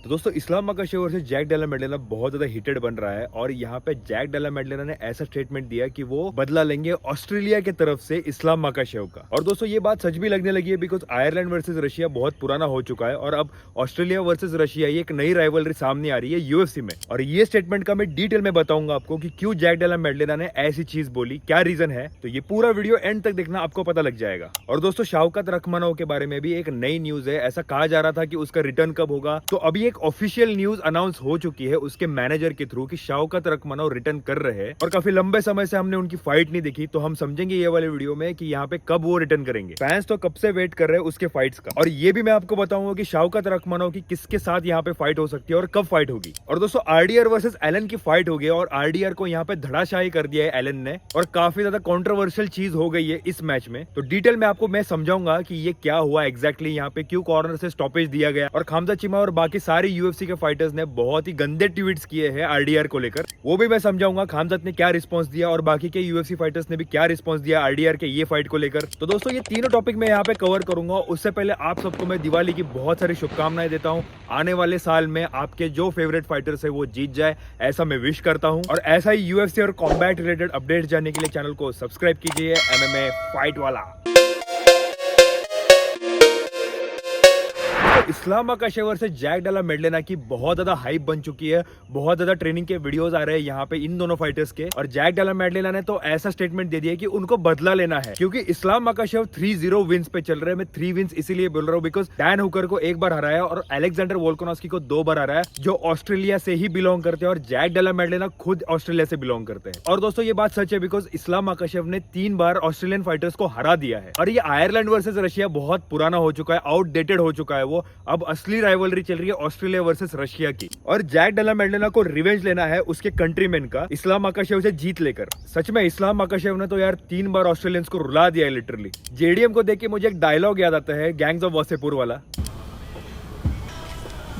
तो दोस्तों इस्लाम मकाशेव versus Jack Della मेडलेना बहुत ज्यादा हिटेड बन रहा है और यहाँ पे जैक डेला मेडलेना ने ऐसा स्टेटमेंट दिया कि वो बदला लेंगे ऑस्ट्रेलिया की तरफ से इस्लाम मकाशेव का। और दोस्तों ये बात सच भी लगने लगी है बिकॉज आयरलैंड वर्सेस रशिया बहुत पुराना हो चुका है और अब ऑस्ट्रेलिया वर्सेस रशिया ये एक नई राइवलरी सामने आ रही है यूएफसी में। और ये स्टेटमेंट का मैं डिटेल में बताऊंगा आपको कि क्यों जैक डेला मेडलेना ने ऐसी चीज बोली, क्या रीजन है। तो ये पूरा वीडियो एंड तक देखना, आपको पता लग जाएगा। और दोस्तों शौकत रखमानोव के बारे में भी एक नई न्यूज है। ऐसा कहा जा रहा था कि उसका रिटर्न कब होगा, तो अभी एक ऑफिशियल न्यूज अनाउंस हो चुकी है उसके मैनेजर के थ्रू कि शौकत रखमानोव रिटर्न कर रहे हैं। और काफी लंबे समय से हमने उनकी फाइट नहीं देखी, तो हम समझेंगे ये वाले वीडियो में कि यहाँ पे कब वो रिटर्न करेंगे। फैंस तो कब से वेट कर रहे हैं उसके फाइट्स का। और ये भी मैं आपको बताऊंगा कि शौकत रखमानोव की किसके साथ यहाँ पे फाइट हो सकती है और कब फाइट होगी। और दोस्तों आरडीआर वर्सेस एलन की फाइट हो गई और आरडीआर को यहाँ पे धड़ाशाही कर दिया है एलन ने और काफी ज्यादा कंट्रोवर्शियल चीज हो गई है इस मैच में। तो डिटेल में आपको मैं समझाऊंगा कि ये क्या हुआ एग्जैक्टली, यहाँ पे क्यों कॉर्नर से स्टॉपेज दिया गया। और खामजा चिमा और बाकी सारे यूएफसी के फाइटर्स ने बहुत ही गंदे ट्वीट्स किए हैं आरडीआर को लेकर, वो भी मैं समझाऊंगा खामजात ने क्या रिस्पांस दिया और बाकी के यूएफसी फाइटर्स ने भी क्या रिस्पांस दिया आरडीआर के ये फाइट को लेकर। तो दोस्तों ये तीनों टॉपिक मैं यहाँ पे कवर करूंगा। उससे पहले आप सबको मैं दिवाली की बहुत सारी शुभकामनाएं देता हूँ। आने वाले साल में आपके जो फेवरेट फाइटर्स है वो जीत जाए, ऐसा मैं विश करता हूँ। और ऐसा ही यूएफसी और कॉम्बैट रिलेटेड अपडेट जानने के लिए चैनल को सब्सक्राइब कीजिए। एमएमए फाइट वाला। इस्लाम मकाशेव वर्सेस जैक डेला मेडलेना की बहुत ज्यादा हाइप बन चुकी है, बहुत ज्यादा ट्रेनिंग के वीडियोस आ रहे हैं यहाँ पे इन दोनों फाइटर्स के। और जैक डेला मेडलेना ने तो ऐसा स्टेटमेंट दे दिया कि उनको बदला लेना है, क्योंकि इस्लाम मकाशेव 3-0 विंस पे चल रहे हैं। मैं 3 विंस इसीलिए बोल रहा हूँ बिकॉज डैन हुकर को एक बार हराया और अलेक्जेंडर वोल्कानोव्स्की को 2 बार हराया, जो ऑस्ट्रेलिया से ही बिलोंग करते हैं। और जैक डेला मेडलेना खुद ऑस्ट्रेलिया से बिलोंग करते हैं। और दोस्तों ये बात सच है बिकॉज इस्लाम मकाशेव ने 3 बार ऑस्ट्रेलियन फाइटर्स को हरा दिया है। और ये आयरलैंड वर्सेस रशिया बहुत पुराना हो चुका है, आउटडेटेड हो चुका है वो। अब असली राइवलरी चल रही है ऑस्ट्रेलिया वर्सेस रशिया की। और जैक डेला मेडलेना को रिवेंज लेना है उसके कंट्रीमैन का, इस्लाम मकाशेव से जीत लेकर। सच में इस्लाम मकाशेव ने तो यार 3 बार ऑस्ट्रेलियंस को रुला दिया है लिटरली। जेडीएम को देख के मुझे एक डायलॉग याद आता है गैंग्स ऑफ वासेपुर वाला,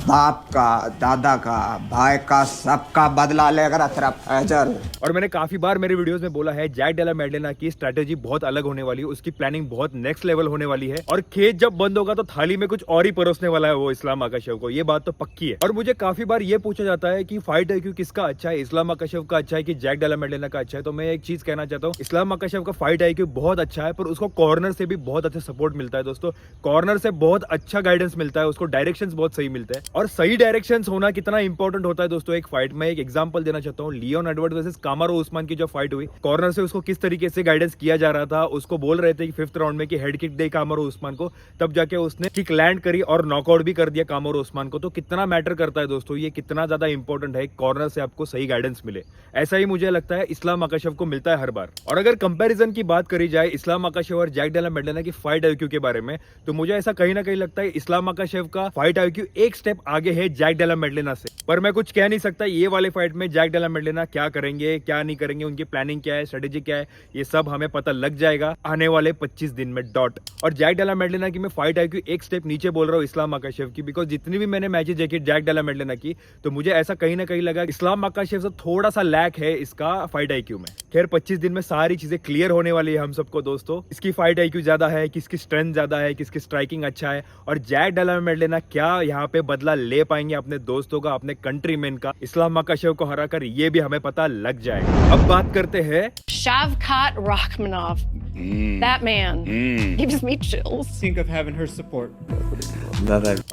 बाप का, दादा का, भाई का, सबका बदला लेकर फैजल। और मैंने काफी बार मेरे वीडियोस में बोला है जैक डेला मेडलेना की स्ट्रेटेजी बहुत अलग होने वाली है, उसकी प्लानिंग बहुत नेक्स्ट लेवल होने वाली है। और खेत जब बंद होगा तो थाली में कुछ और ही परोसने वाला है वो इस्लाम मकाशेव को, ये बात तो पक्की है। और मुझे काफी बार ये पूछा जाता है कि फाइट आईक्यू किसका अच्छा है, इस्लाम मकाशेव का अच्छा है कि जैक डेला मेडलेना का अच्छा है। तो मैं एक चीज कहना चाहता हूँ, इस्लाम मकाशेव का फाइट आईक्यू बहुत अच्छा है, पर उसको कॉर्नर से भी बहुत अच्छा सपोर्ट मिलता है दोस्तों। कॉर्नर से बहुत अच्छा गाइडेंस मिलता है उसको, डायरेक्शंस बहुत सही मिलते हैं। और सही डायरेक्शंस होना कितना इंपॉर्टेंट होता है दोस्तों एक फाइट में। एक एग्जांपल देना चाहता हूं, लियोन एडवर्ड वर्सेस कामारो उस्मान की जो फाइट हुई, कॉर्नर से उसको किस तरीके से गाइडेंस किया जा रहा था। उसको बोल रहे थे कि 5th राउंड में कि हेड किक दे कामारो उस्मान को, तब जाके उसने किक लैंड करी और नॉकआउट भी कर दिया कामारो उस्मान को। तो कितना मैटर करता है दोस्तों, ये कितना ज्यादा इंपॉर्टेंट है कॉर्नर से आपको सही गाइडेंस मिले। ऐसा ही मुझे लगता है इस्लाम मकाशेव को मिलता है हर बार। और अगर कंपैरिजन की बात करी जाए इस्लाम मकाशेव और जैक डेला मेडलेना की फाइट आईक्यू के बारे में, तो मुझे ऐसा कहीं ना कहीं लगता है इस्लाम मकाशेव का फाइट आईक्यू एक स्टेप आगे है जैक डेला मेडलेना से। पर मैं कुछ कह नहीं सकता ये वाले फाइट में जैक डेला मेडलेना क्या करेंगे क्या नहीं करेंगे, उनकी प्लानिंग क्या है, स्ट्रेटेजी क्या है, ये सब हमें पता लग जाएगा आने वाले 25 दिन में डॉट। और जैक डेला मेडलेना की मैं फाइट आईक्यू एक स्टेप नीचे बोल रहा हूँ इस्लाम मकाशेव की, बिकॉज जितनी भी मैंने मैचेस देखी जैक डेला मेडलेना की, तो मुझे ऐसा कहीं ना कहीं लगा इस्लाम मकाशेव से थोड़ा सा लैक है इसका फाइट आईक्यू में। खैर 25 दिन में सारी चीजें क्लियर होने वाली है हम सबको दोस्तों, इसकी फाइट आईक्यू ज्यादा है, किसकी स्ट्रेंथ ज्यादा है, किसकी स्ट्राइकिंग अच्छा है, और जैक डेला मेडलेना क्या यहाँ पे बदला ले पाएंगे अपने दोस्तों का, अपने कंट्रीमैन का, इस्लाम मकाशेव को हराकर, ये भी हमें पता लग जाएगा। अब बात करते हैं Shavkat Rakhmonov. That man gives me chills. Think of having her support.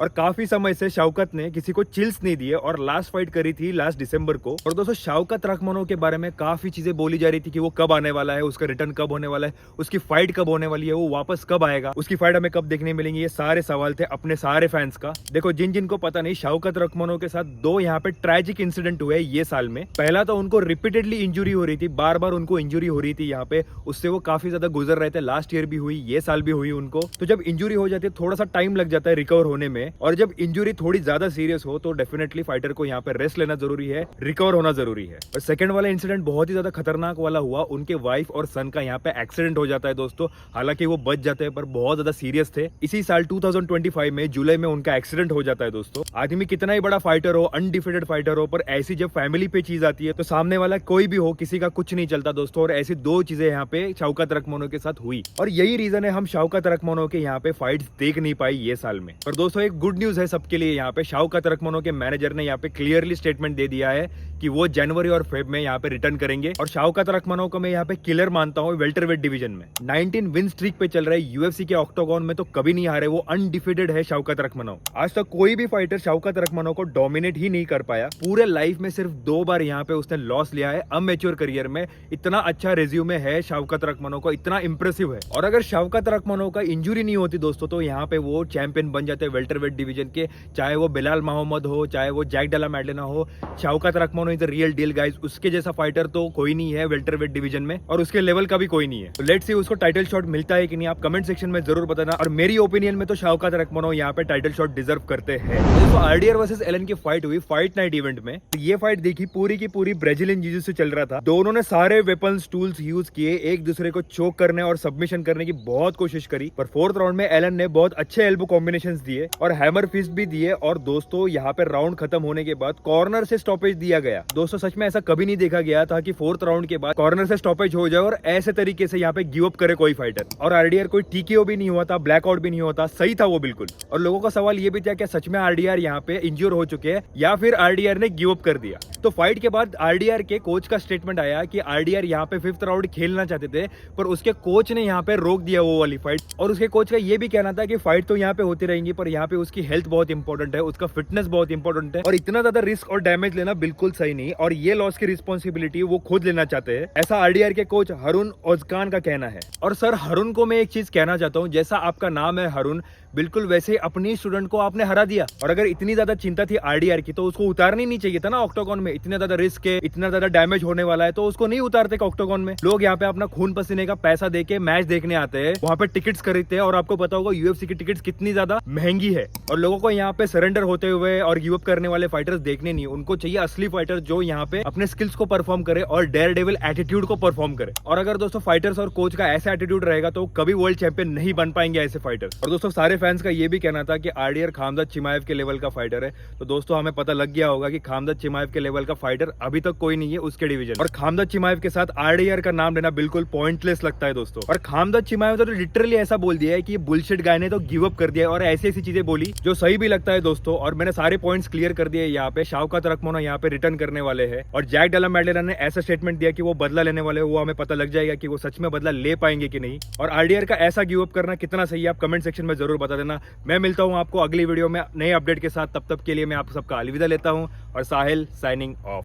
और काफी समय से शौकत ने किसी को चिल्स नहीं दिए और लास्ट फाइट करी थी लास्ट दिसंबर को। और दोस्तों शौकत रखमानोव के बारे में काफी चीजें बोली जा रही थी कि वो कब आने वाला है, उसका रिटर्न कब होने वाला है, उसकी फाइट कब होने वाली है, वो वापस कब आएगा, उसकी फाइट हमें कब देखने मिलेंगी, ये सारे सवाल थे अपने सारे फैंस का। देखो जिन जिन को पता नहीं, शौकत रखमानोव के साथ 2 यहाँ पे ट्रेजिक इंसिडेंट हुए ये साल में। पहला तो उनको रिपीटेडली इंजुरी हो रही थी, बार बार उनको इंजुरी हो रही थी यहाँ पे, उससे वो काफी ज्यादा गुजर रहे थे। लास्ट ईयर भी हुई, ये साल भी हुई उनको। तो जब इंजुरी हो जाती है थोड़ा सा टाइम लग जाता है रिकवर होने में, और जब इंजुरी थोड़ी ज्यादा सीरियस हो तो डेफिनेटली फाइटर को यहाँ पे रेस्ट लेना जरूरी है, रिकवर होना जरूरी है। और सेकंड वाला इंसिडेंट बहुत ही ज्यादा खतरनाक वाला हुआ, उनके वाइफ और सन का यहाँ पे एक्सीडेंट हो जाता है दोस्तों। हालांकि वो बच जाते हैं पर बहुत ज्यादा सीरियस थे। इसी साल 2025 में जुलाई में उनका एक्सीडेंट हो जाता है दोस्तों। दोस्तों। आदमी कितना ही बड़ा फाइटर हो, अनडिफिटेड फाइटर हो, पर ऐसी जब फैमिली पे चीज आती है तो सामने वाला कोई भी हो, किसी का कुछ नहीं चलता दोस्तों। और ऐसी दो चीजें यहाँ पे शौकत रखमानो के साथ हुई और यही रीजन है हम शौकत रखमानो के यहाँ पे फाइट्स देख नहीं पाई ये साल में। पर दोस्तों एक गुड न्यूज है सबके लिए, यहाँ पे शौकत रखमानो के मैनेजर ने यहाँ पे क्लियरली स्टेटमेंट दे दिया है कि वो जनवरी और फेब में यहाँ पे रिटर्न करेंगे। और शौकत रखमानो को मैं यहाँ पे किलर मानता हूँ वेल्टरवेट डिवीजन में। 19 विन स्ट्रीक पे चल रहे यूएफसी के ऑक्टागन में तो कभी नहीं हारे, वो अनडिफिटेड है शौकत रखमानो। आज तक कोई भी फाइटर शौकत रखमानो को डोमिनेट ही नहीं कर पाया। पूरे लाइफ में सिर्फ 2 बार यहाँ पे उसने लॉस लिया है अनमैच्योर करियर में। इतना अच्छा रिज्यूमे है शौकत रखमानो को, इतना इंप्रेसिव है। और अगर शौकत रखमानो का इंजुरी नहीं होती दोस्तों तो यहाँ पे वो चैंपियन बन जाते वेल्टरवेट डिवीजन के, चाहे वो बिलाल मोहम्मद हो, चाहे वो जैक डेला मैडलेना हो। Shavkat Rakhmonov is the real deal guys. उसके जैसा फाइटर तो कोई नहीं है वेल्टरवेट डिवीजन में और उसके लेवल का भी कोई नहीं है। तो लेट्स सी उसको टाइटल शॉट मिलता है कि नहीं, आप कमेंट सेक्शन में जरूर बताना। और मेरी ओपिनियन में तो शौकत रखमानो यहाँ पे टाइटल शॉट डिजर्व करते हैं। तो आरडीआर वर्सेस एलन की फाइट हुई फाइट नाइट इवेंट में। तो ये फाइट देखी पूरी की पूरी ब्राजीलियन जिजित्सु से चल रहा था। दोनों ने सारे वेपन्स टूल्स यूज किए, एक दूसरे को चोक करने और सबमिशन करने की बहुत कोशिश करी। पर 4th राउंड में एलन ने बहुत अच्छे एल्बो कॉम्बिनेशंस दिए और हैमर फिस्ट भी दिए। और दोस्तों यहाँ पे राउंड खत्म होने के बाद कॉर्नर से स्टॉपेज दिया गया। दोस्तों सच में ऐसा कभी नहीं देखा गया था कि 4th राउंड के बाद कॉर्नर से स्टॉपेज हो जाए और ऐसे तरीके से यहाँ पे गिव अप करे कोई फाइटर। और आरडीआर कोई टीकेओ भी नहीं हुआ था, ब्लैकआउट भी नहीं हुआ था, सही था वो बिल्कुल। और लोगों का सवाल ये भी था क्या सच में आरडीआर यहाँ पे इंज्योर हो चुके हैं या फिर आरडीआर ने गिव अप कर दिया। तो फाइट के बाद आरडीआर के कोच का स्टेटमेंट आया कि आरडीआर यहाँ पे 5th राउंड खेलना चाहते थे पर उसके कोच ने यहाँ पे रोक दिया वो वाली फाइट। और उसके कोच का ये भी कहना था कि फाइट तो यहाँ पे होती रहेंगी पर यहाँ पे उसकी हेल्थ बहुत इंपॉर्टेंट है, उसका फिटनेस बहुत इंपॉर्टेंट है और इतना ज्यादा रिस्क और डैमेज लेना बिल्कुल सही नहीं। और ये लॉस की रिस्पॉन्सिबिलिटी वो खुद लेना चाहते हैं, ऐसा आरडीआर के कोच हरुन ओजकान का कहना है। और सर हरुन को मैं एक चीज कहना चाहता हूँ, जैसा आपका नाम है हरुन, बिल्कुल वैसे ही अपनी स्टूडेंट को आपने हरा दिया। और अगर इतनी ज्यादा चिंता थी आरडीआर की तो उसको उतारनी नहीं चाहिए था ना ऑक्टागन में। इतना ज्यादा रिस्क है, इतना ज्यादा डैमेज होने वाला है तो उसको नहीं उतारते ऑक्टागन में। लोग यहाँ पे अपना खून पसीने का पैसा देके मैच देखने आते हैं, वहाँ पे टिकट्स खरीदते हैं। और आपको पता होगा यूएफसी की टिकट्स कितनी ज्यादा महंगी है। और लोगों को यहाँ पे सरेंडर होते हुए और गिव अप करने वाले फाइटर्स देखने नहीं, उनको चाहिए असली फाइटर जो यहाँ पे अपने स्किल्स को परफॉर्म करे और डेयर डेविल एटीट्यूड को परफॉर्म करे। और अगर दोस्तों फाइटर्स और कोच का ऐसा एटीट्यूड रहेगा तो कभी वर्ल्ड चैंपियन नहीं बन पाएंगे ऐसे फाइटर। और दोस्तों सारे फैंस का ये भी कहना था कि आरडीआर खामजाद चिमाएव के लेवल का फाइटर है। तो दोस्तों हमें पता लग गया होगा कि खामजाद चिमाएव के लेवल का फाइटर अभी तक कोई नहीं है उसके डिवीजन। और खामजाद चिमाएव के साथ आरडीआर का नाम लेना बिल्कुल पॉइंटलेस लगता है दोस्तों। और खामजाद चिमाएव तो लिटरली ऐसा बोल दिया है कि ये बुलशिट गाय ने तो गिव अप कर दिया और ऐसी ऐसी चीजें बोली जो सही भी लगता है दोस्तों। और मैंने सारे पॉइंट्स क्लियर कर दिए यहाँ पे। शौकत रखमानो यहाँ पे रिटर्न करने वाले हैं और जैक डेला मैडलेना ने ऐसा स्टेटमेंट दिया कि वो बदला लेने वाले हैं। वो हमें पता लग जाएगा कि वो सच में बदला ले पाएंगे कि नहीं। और आरडीआर का ऐसा गिव अप करना कितना सही है आप कमेंट सेक्शन में जरूर बता देना। मैं मिलता हूँ आपको अगली वीडियो में नए अपडेट के साथ, तब तक के लिए मैं आप सबका अलविदा लेता हूँ और साहिल साइनिंग ऑफ।